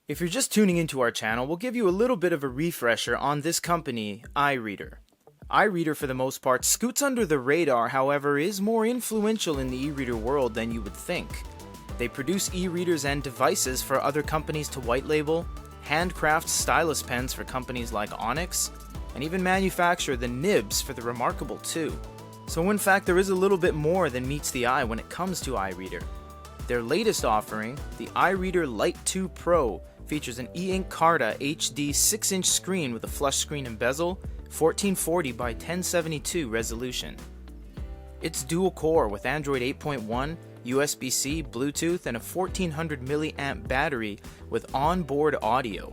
If you're just tuning into our channel, we'll give you a little bit of a refresher on this company, iReader. iReader, for the most part, scoots under the radar, however, is more influential in the e-reader world than you would think. They produce e-readers and devices for other companies to white label, handcraft stylus pens for companies like Onyx, and even manufacture the nibs for the Remarkable 2. So in fact, there is a little bit more than meets the eye when it comes to iReader. Their latest offering, the iReader Lite 2 Pro, features an e-ink Carta HD 6-inch screen with a flush screen and bezel, 1440 by 1072 resolution. It's dual core with Android 8.1, USB-C, Bluetooth, and a 1400 mAh battery with onboard audio.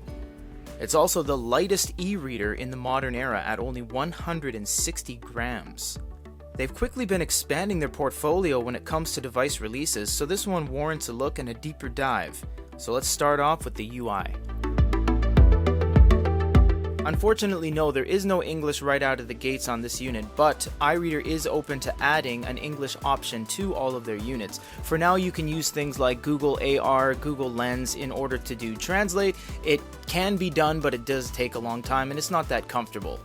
It's also the lightest e-reader in the modern era at only 160 grams. They've quickly been expanding their portfolio when it comes to device releases, so this one warrants a look and a deeper dive. So let's start off with the UI. Unfortunately, no, there is no English right out of the gates on this unit, but iReader is open to adding an English option to all of their units. For now, you can use things like Google AR, Google Lens in order to do translate. It can be done, but it does take a long time and it's not that comfortable.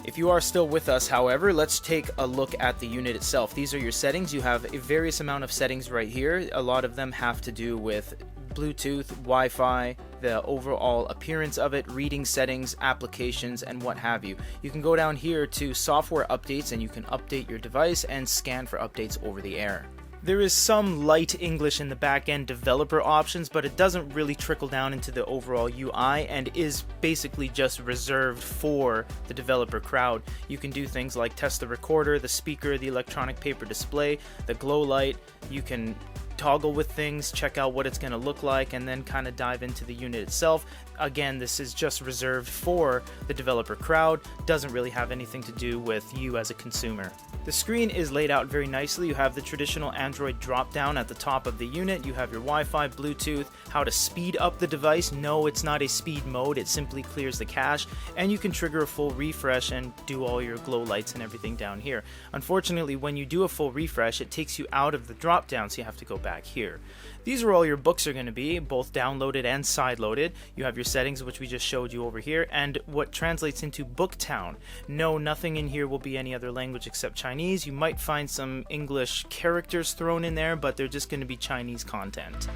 If you are still with us, however, let's take a look at the unit itself. These are your settings. You have a various amount of settings right here. A lot of them have to do with Bluetooth, Wi-Fi, the overall appearance of it, reading settings, applications, and what have you. You can go down here to software updates and you can update your device and scan for updates over the air. There is some light English in the back-end developer options, but it doesn't really trickle down into the overall UI and is basically just reserved for the developer crowd. You can do things like test the recorder, the speaker, the electronic paper display, the GLOWLIGht. You can toggle with things, check out what it's going to look like, and then kind of dive into the unit itself. Again, this is just reserved for the developer crowd, doesn't really have anything to do with you as a consumer. The screen is laid out very nicely. You have the traditional Android drop down at the top of the unit. You have your Wi-Fi, Bluetooth, how to speed up the device. No, it's not a speed mode, it simply clears the cache, and you can trigger a full refresh and do all your glow lights and everything down here. Unfortunately, when you do a full refresh, it takes you out of the drop down, so you have to go back here. These are all your books are going to be, both downloaded and side-loaded. You have your settings, which we just showed you over here, and what translates into Booktown. No, nothing in here will be any other language except Chinese. You might find some English characters thrown in there, but they're just going to be Chinese content.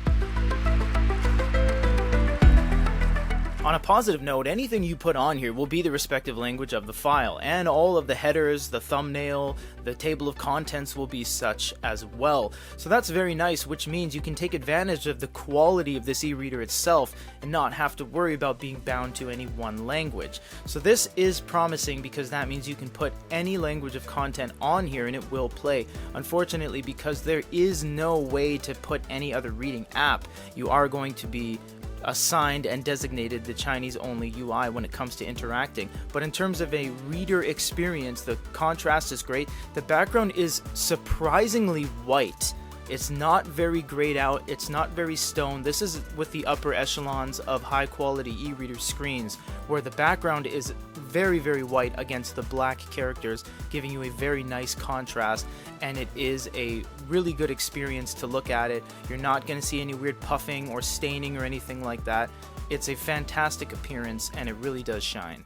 On a positive note, anything you put on here will be the respective language of the file, and all of the headers, the thumbnail, the table of contents will be such as well. So that's very nice, which means you can take advantage of the quality of this e-reader itself and not have to worry about being bound to any one language. So this is promising because that means you can put any language of content on here and it will play. Unfortunately, because there is no way to put any other reading app, you are going to be assigned and designated the Chinese only UI when it comes to interacting. But in terms of a reader experience, the contrast is great. The background is surprisingly white. It's not very grayed out, it's not very stone. This is with the upper echelons of high quality e-reader screens where the background is very, very white against the black characters, giving you a very nice contrast, and it is a really good experience to look at it. You're not going to see any weird puffing or staining or anything like that. It's a fantastic appearance and it really does shine.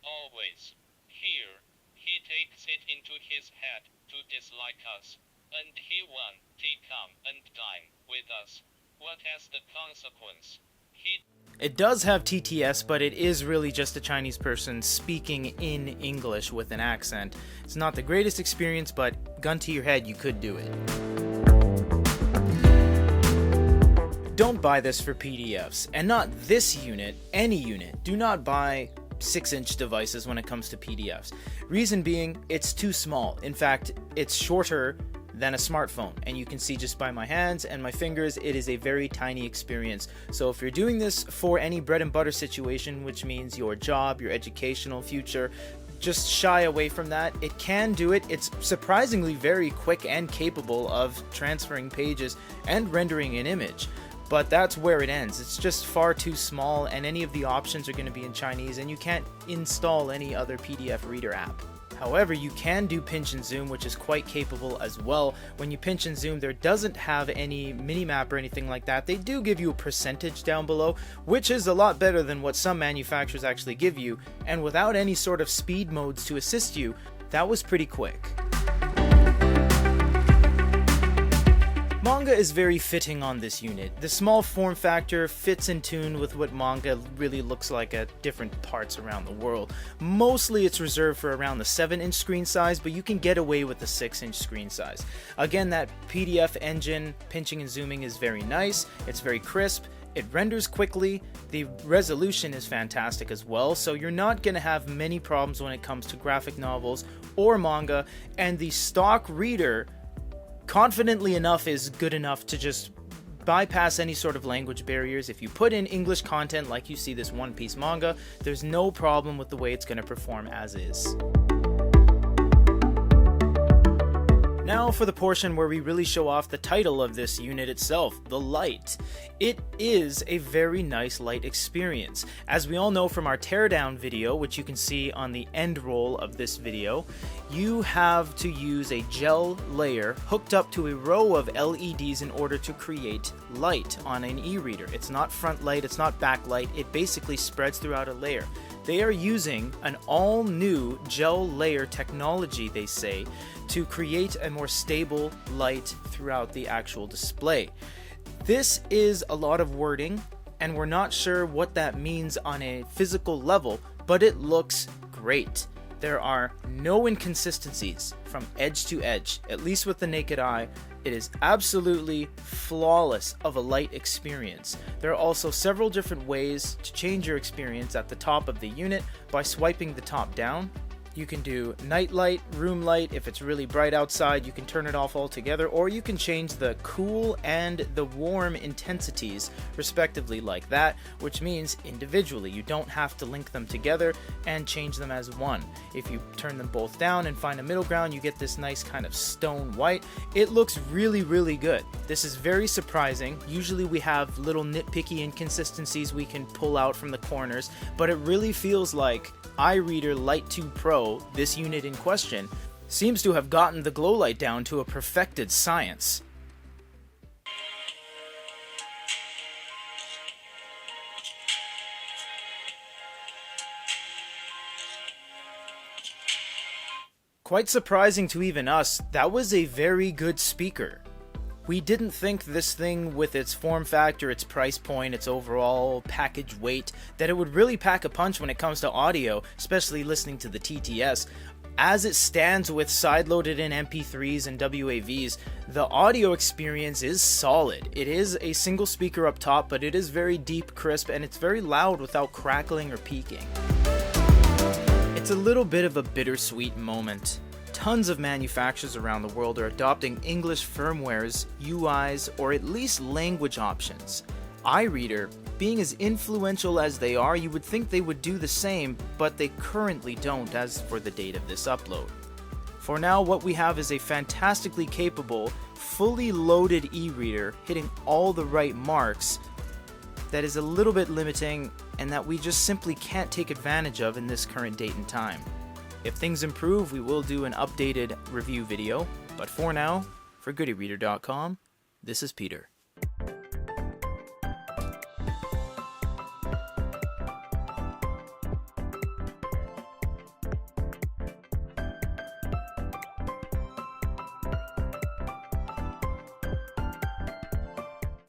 Always. Here, he takes it into his head to dislike us. And he won't come and dine with us. What has the consequence? It does have TTS, but it is really just a Chinese person speaking in English with an accent. It's not the greatest experience, but gun to your head, you could do it. Don't buy this for PDFs, and not this unit, any unit. Do not buy 6-inch devices when it comes to PDFs. Reason being, it's too small. In fact, it's shorter than a smartphone, and you can see just by my hands and my fingers it is a very tiny experience. So if you're doing this for any bread and butter situation, which means your job, your educational future, just shy away from that. It can do it. It's surprisingly very quick and capable of transferring pages and rendering an image, but that's where it ends. It's just far too small, and any of the options are going to be in Chinese, and you can't install any other PDF reader app. However, you can do pinch and zoom, which is quite capable as well. When you pinch and zoom, there doesn't have any minimap or anything like that. They do give you a percentage down below, which is a lot better than what some manufacturers actually give you, and without any sort of speed modes to assist you, that was pretty quick. MANGA is very fitting on this unit. The small form factor fits in tune with what MANGA really looks like at different parts around the world. Mostly it's reserved for around the 7-inch screen size, but you can get away with the 6-inch screen size. Again, that PDF engine pinching and zooming is very nice, it's very crisp, it renders quickly, the resolution is fantastic as well, so you're not going to have many problems when it comes to graphic novels or manga, and the stock reader confidently enough is good enough to just bypass any sort of language barriers. If you put in English content like you see this One Piece manga, there's no problem with the way it's going to perform as is. Now for the portion where we really show off the title of this unit itself, the light. It is a very nice light experience. As we all know from our teardown video, which you can see on the end roll of this video, you have to use a gel layer hooked up to a row of LEDs in order to create light on an e-reader. It's not front light, it's not backlight, it basically spreads throughout a layer. They are using an all-new gel layer technology, they say, to create a more stable light throughout the actual display. This is a lot of wording, and we're not sure what that means on a physical level, but it looks great. There are no inconsistencies from edge to edge, at least with the naked eye. It is absolutely flawless of a light experience. There are also several different ways to change your experience at the top of the unit by swiping the top down. You can do night light, room light. If it's really bright outside, you can turn it off altogether, or you can change the cool and the warm intensities respectively like that, which means individually. You don't have to link them together and change them as one. If you turn them both down and find a middle ground, you get this nice kind of stone white. It looks really, really good. This is very surprising. Usually we have little nitpicky inconsistencies we can pull out from the corners, but it really feels like iReader Light 2 Pro, this unit in question, seems to have gotten the glow light down to a perfected science. Quite surprising to even us, that was a very good speaker. We didn't think this thing, with its form factor, its price point, its overall package weight, that it would really pack a punch when it comes to audio, especially listening to the TTS. As it stands with side-loaded in MP3s and WAVs, the audio experience is solid. It is a single speaker up top, but it is very deep, crisp, and it's very loud without crackling or peaking. It's a little bit of a bittersweet moment. Tons of manufacturers around the world are adopting English firmwares, UIs, or at least language options. iReader, being as influential as they are, you would think they would do the same, but they currently don't as for the date of this upload. For now, what we have is a fantastically capable, fully loaded e-reader hitting all the right marks that is a little bit limiting and that we just simply can't take advantage of in this current date and time. If things improve, we will do an updated review video, but for now, for GoodyReader.com, this is Peter.